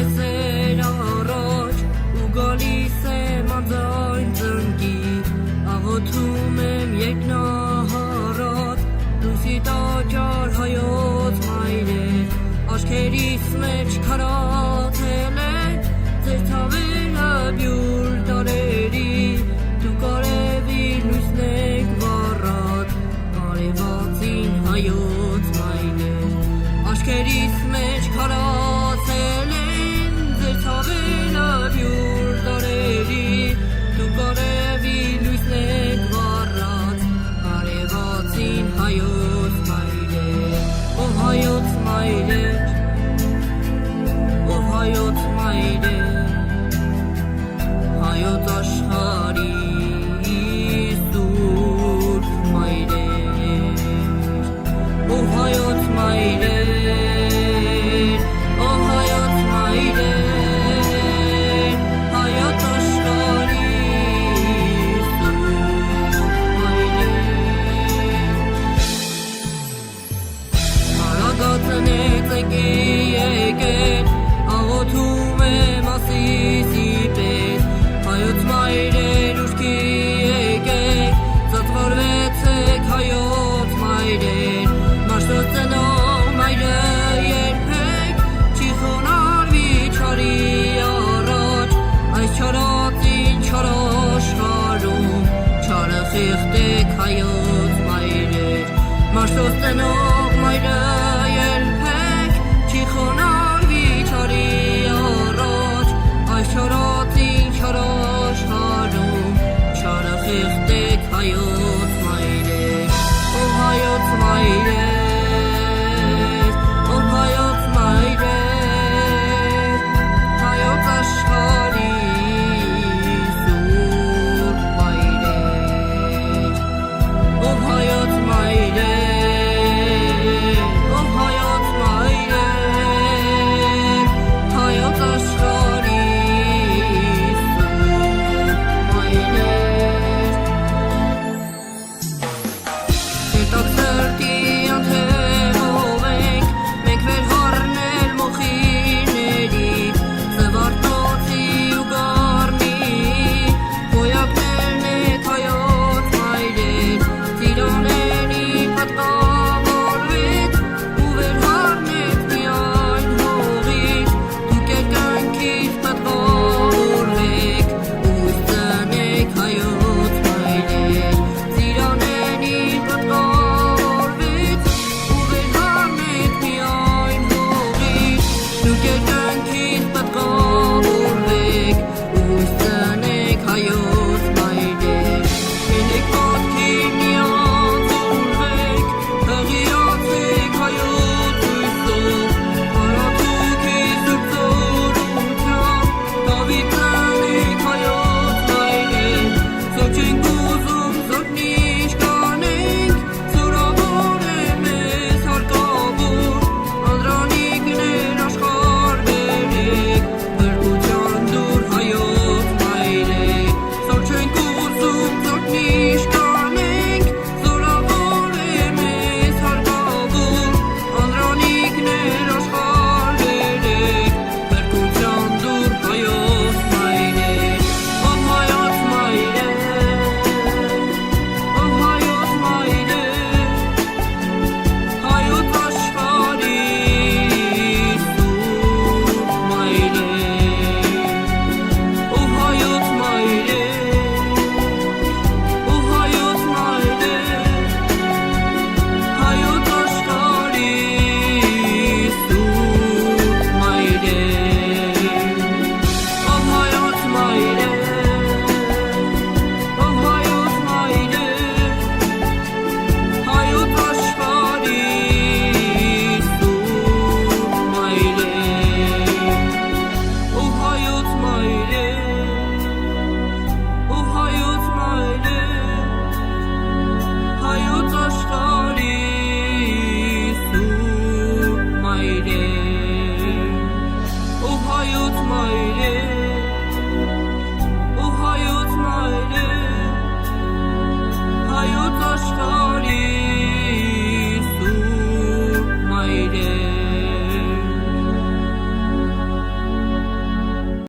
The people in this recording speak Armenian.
կեսեր առաջ ու գալիս եմ անձայն ծնկի աղոթում եմ երկնահարած լույսի տաճար հայոց մայրեր աչքերիս մեջ քարացել է ձեր ցավերը բյուր տարերի դուք արևի լույսն եք վառած արևածին հայոց մայրեր աչքերիս մեջ քարացել են ձեր ցավերը բյուր տարերի դուք արևի լույսն եք վառած արևածին հայոց մայրեր ով հայոց մայրեր ով հայոց մայրեր հայոց աշխարհի սուրբ մայրեր ով հայոց մայրեր ով հայոց մայրեր հայոց աշխարհի սուրբ մայրեր արագացնեց եկել աղոթում եմ ասիսի պես հայոց մայրեր ուշքի եկեք ծածկորվեցեք հայոց մայրեր մաշտոց ծնող մայրը երբեք չի խոնարհվի չարի առաջ այս չարածին չար աշխարհում չարը խիղտեք հայոց մայրեր մաշտոց ծնող մայրը